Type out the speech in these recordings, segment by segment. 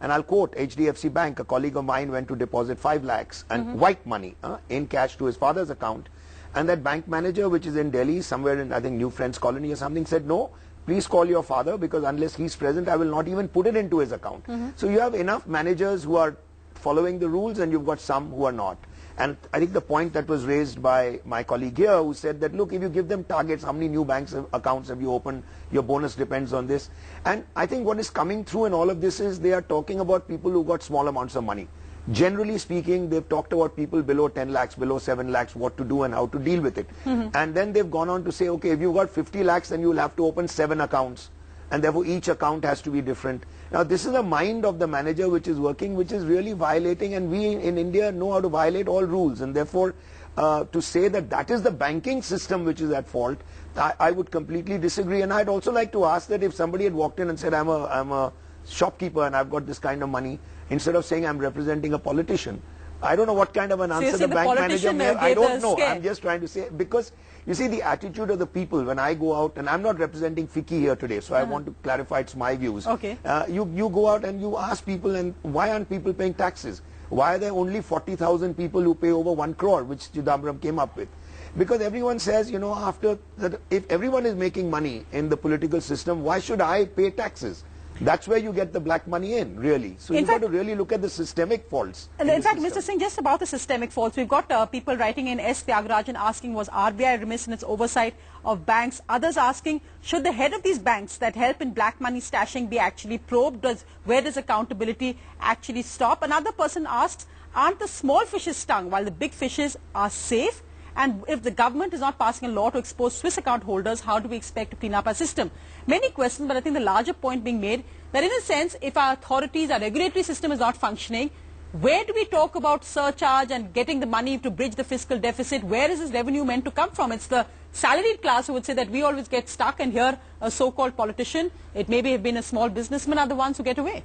And I'll quote HDFC Bank, a colleague of mine went to deposit 5 lakhs and white money in cash to his father's account. And that bank manager, which is in Delhi, somewhere in, I think, New Friends Colony or something, said, no, please call your father, because unless he's present, I will not even put it into his account. So you have enough managers who are following the rules, and you've got some who are not. And I think the point that was raised by my colleague here, who said that, look, if you give them targets, how many new banks accounts have you opened, your bonus depends on this. And I think what is coming through in all of this is they are talking about people who got small amounts of money. Generally speaking, they've talked about people below 10 lakhs, below 7 lakhs, what to do and how to deal with it. And then they've gone on to say, okay, if you've got 50 lakhs, then you'll have to open 7 accounts. And therefore each account has to be different. Now this is the mind of the manager which is working, which is really violating, and we in India know how to violate all rules, and therefore to say that that is the banking system which is at fault, I would completely disagree. And I'd also like to ask that if somebody had walked in and said, I'm a shopkeeper and I've got this kind of money, instead of saying I'm representing a politician, I don't know what kind of an answer the bank manager may have. I don't know. I'm just trying to say, because you see the attitude of the people when I go out, and I'm not representing FICCI here today, so I want to clarify it's my views. Okay. You go out and you ask people, and why aren't people paying taxes? Why are there only 40,000 people who pay over 1 crore, which Chidambaram came up with? Because everyone says, you know, after that, if everyone is making money in the political system, why should I pay taxes? That's where you get the black money in, really. So you've got to really look at the systemic faults. And in fact, Mr. Singh, just about the systemic faults, we've got people writing in, S. Tyagarajan asking, was RBI remiss in its oversight of banks? Others asking, should the head of these banks that help in black money stashing be actually probed? Where does accountability actually stop? Another person asks, aren't the small fishes stung while the big fishes are safe? And if the government is not passing a law to expose Swiss account holders, how do we expect to clean up our system? Many questions, but I think the larger point being made that in a sense, if our authorities, our regulatory system is not functioning, where do we talk about surcharge and getting the money to bridge the fiscal deficit? Where is this revenue meant to come from? It's the salaried class who would say that we always get stuck, and here a so-called politician, it may have been a small businessman, are the ones who get away.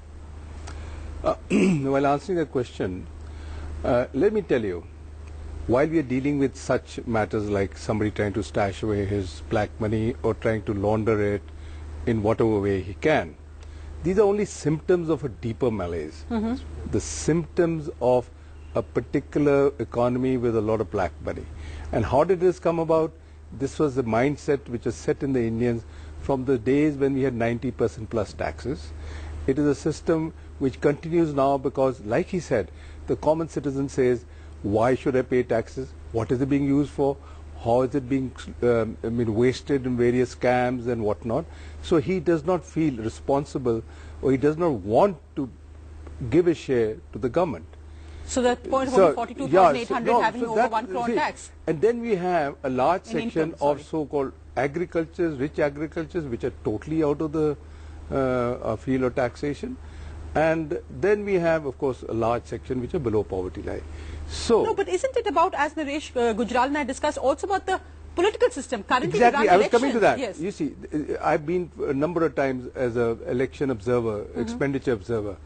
While answering the question, let me tell you, while we are dealing with such matters like somebody trying to stash away his black money or trying to launder it in whatever way he can, these are only symptoms of a deeper malaise. The symptoms of a particular economy with a lot of black money. And how did this come about? This was the mindset which was set in the Indians from the days when we had 90% plus taxes. It is a system which continues now because, like he said, the common citizen says, why should I pay taxes? What is it being used for? How is it being wasted in various scams and whatnot? So he does not feel responsible, or he does not want to give a share to the government. So the point of only 42,800 having over 1 crore tax. And then we have a large section of so-called agricultures, rich agricultures, which are totally out of the field of taxation. And then we have, of course, a large section which are below poverty line. So no, but isn't it about, as Naresh Gujral and I discussed, also about the political system? Currently exactly, I was elections. coming to that. Yes. You see, I've been a number of times as an election observer, expenditure observer,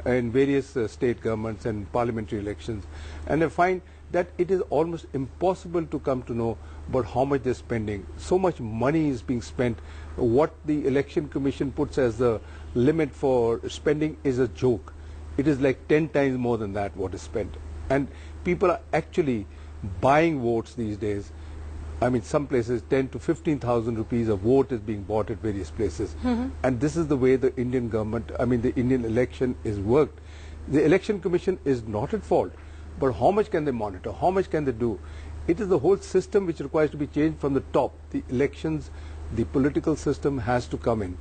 in various state governments and parliamentary elections, and I find that it is almost impossible to come to know about how much they're spending. So much money is being spent. What the election commission puts as the limit for spending is a joke. It is like 10 times more than that what is spent. And people are actually buying votes these days. I mean, some places 10 to 15,000 rupees a vote is being bought at various places. And this is the way the Indian government, I mean the Indian election is worked. The election commission is not at fault, but how much can they monitor? How much can they do? It is the whole system which requires to be changed from the top. The elections, the political system has to come in.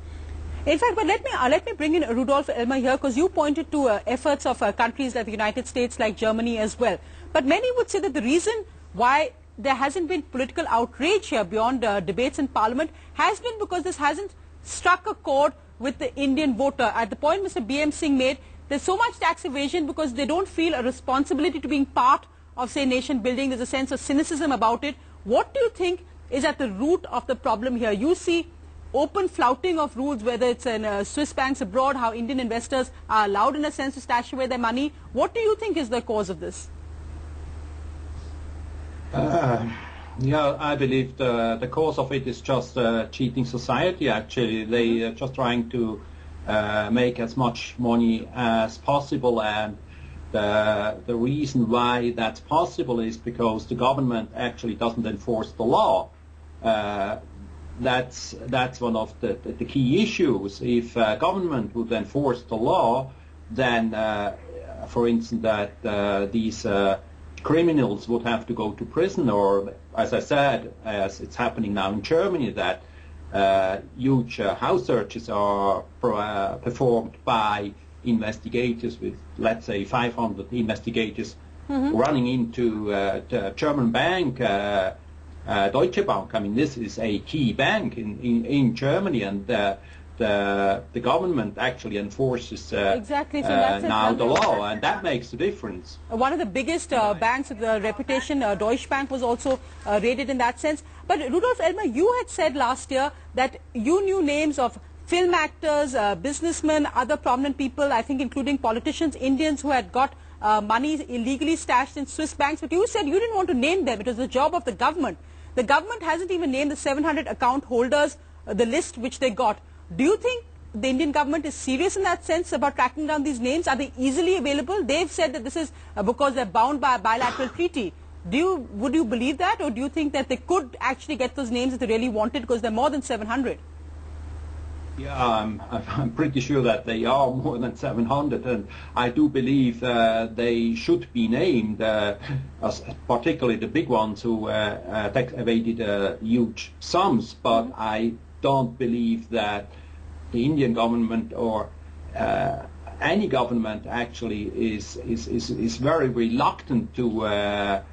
In fact, but let me bring in Rudolf Elmer here, because you pointed to efforts of countries like the United States, like Germany as well. But many would say that the reason why there hasn't been political outrage here beyond debates in Parliament has been because this hasn't struck a chord with the Indian voter. At the point Mr. B.M. Singh made, there's so much tax evasion because they don't feel a responsibility to being part of, say, nation building. There's a sense of cynicism about it. What do you think is at the root of the problem here? You see open flouting of rules, whether it's in Swiss banks abroad, how Indian investors are allowed in a sense to stash away their money. What do you think is the cause of this? Yeah, I believe the cause of it is just cheating society, actually. They are just trying to make as much money as possible, and the reason why that's possible is because the government actually doesn't enforce the law. That's one of the key issues. If government would enforce the law, then, for instance, that these criminals would have to go to prison, or, as I said, as it's happening now in Germany, that huge house searches are performed by investigators with, let's say, 500 investigators running into the German bank, Deutsche Bank. I mean, this is a key bank in Germany, and the government actually enforces exactly. So that's now the law, and that makes the difference. One of the biggest banks with the reputation, Deutsche Bank, was also raided in that sense. But Rudolf Elmer, you had said last year that you knew names of film actors, businessmen, other prominent people, I think including politicians, Indians who had got money illegally stashed in Swiss banks. But you said you didn't want to name them. It was the job of the government. The government hasn't even named the 700 account holders, the list which they got. Do you think the Indian government is serious in that sense about tracking down these names? Are they easily available? They've said that this is because they're bound by a bilateral treaty. Would you believe that, or do you think that they could actually get those names if they really wanted, because they're more than 700? Yeah, I'm pretty sure that they are more than 700, and I do believe they should be named, particularly the big ones who tax evaded huge sums. But I don't believe that the Indian government or any government actually is very reluctant to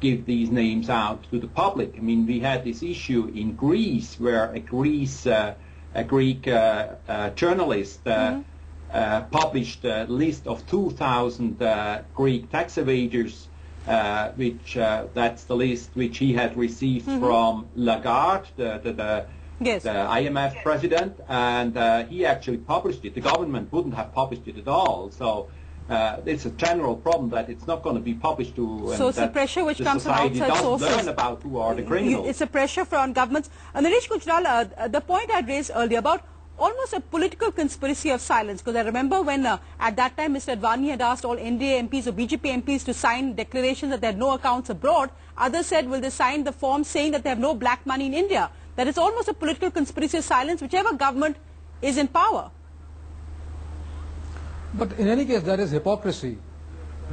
give these names out to the public. I mean, we had this issue in Greece where a Greek journalist published a list of 2,000 Greek tax evaders, which that's the list which he had received from Lagarde, the IMF president, and he actually published it. The government wouldn't have published it at all. So it's a general problem that it's not going to be published to. So it's a pressure which comes from outside sources. Learn about who are the criminals. It's a pressure from governments. And Naresh Gujral, the point I raised earlier about almost a political conspiracy of silence, because I remember when at that time Mr. Advani had asked all NDA MPs or BJP MPs to sign declarations that they had no accounts abroad. Others said, will they sign the form saying that they have no black money in India? That it's almost a political conspiracy of silence, whichever government is in power. But in any case, that is hypocrisy.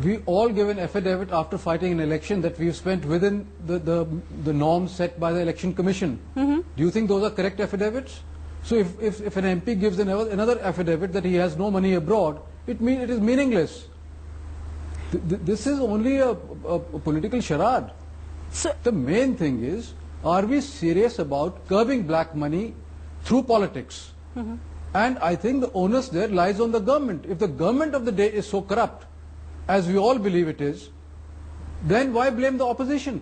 We all give an affidavit after fighting an election that we've spent within the norms set by the Election Commission. Do you think those are correct affidavits? So if an MP gives another affidavit that he has no money abroad, it is meaningless. This is only a political charade. So the main thing is, are we serious about curbing black money through politics? And I think the onus there lies on the government. If the government of the day is so corrupt, as we all believe it is, then why blame the opposition?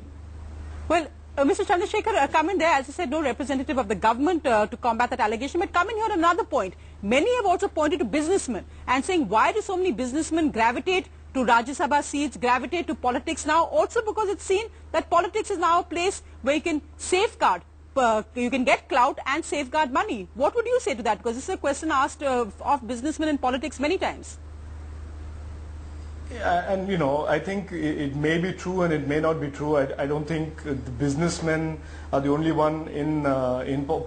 Well, Mr. Chandrasekhar, come in there. As I said, no representative of the government to combat that allegation. But come in here another point. Many have also pointed to businessmen and saying, why do so many businessmen gravitate to Rajya Sabha seats, gravitate to politics now? Also because it's seen that politics is now a place where you can safeguard. You can get clout and safeguard money. What would you say to that? Because this is a question asked of businessmen in politics many times. Yeah, and you know, I think it may be true and it may not be true. I don't think the businessmen are the only one in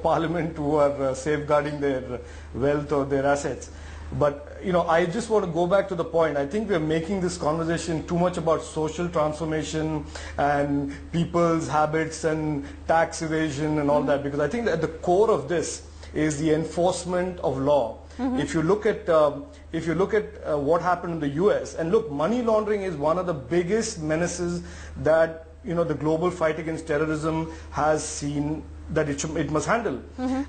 Parliament who are safeguarding their wealth or their assets. But you know, I just want to go back to the point. I think we are making this conversation too much about social transformation and people's habits and tax evasion and all that, because I think that at the core of this is the enforcement of law. If you look at what happened in the US, and look, money laundering is one of the biggest menaces that the global fight against terrorism has seen that it must handle.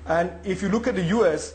And if you look at the US,